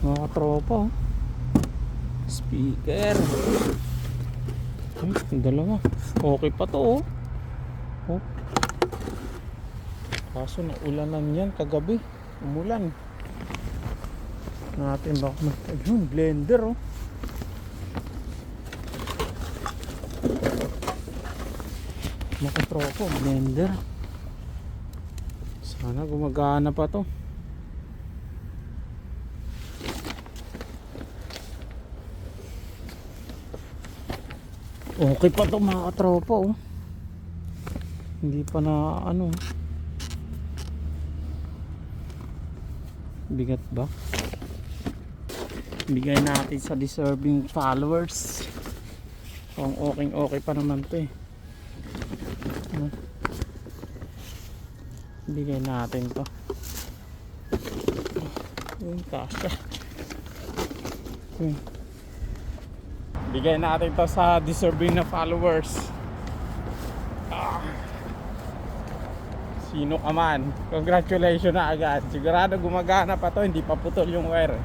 Mga katropa, oh. Speaker. Ay, yung dalawa. Okay pa to, oh. Oh. Kaso naulanan yan kagabi. Umulan. Natin baka ayun, blender, oh. Mga katropa, blender. Sana gumagana pa to. Okay pa to mga katropa, oh. Hindi pa na ano. Bigat ba? Bigay natin sa deserving followers. Kung okay pa naman to, eh. Bigay natin to. Yung kasya. Bigay natin to sa deserving na followers. Sino ka man, congratulations na agad. Sigurado gumagana pa to, hindi pa putol yung wire.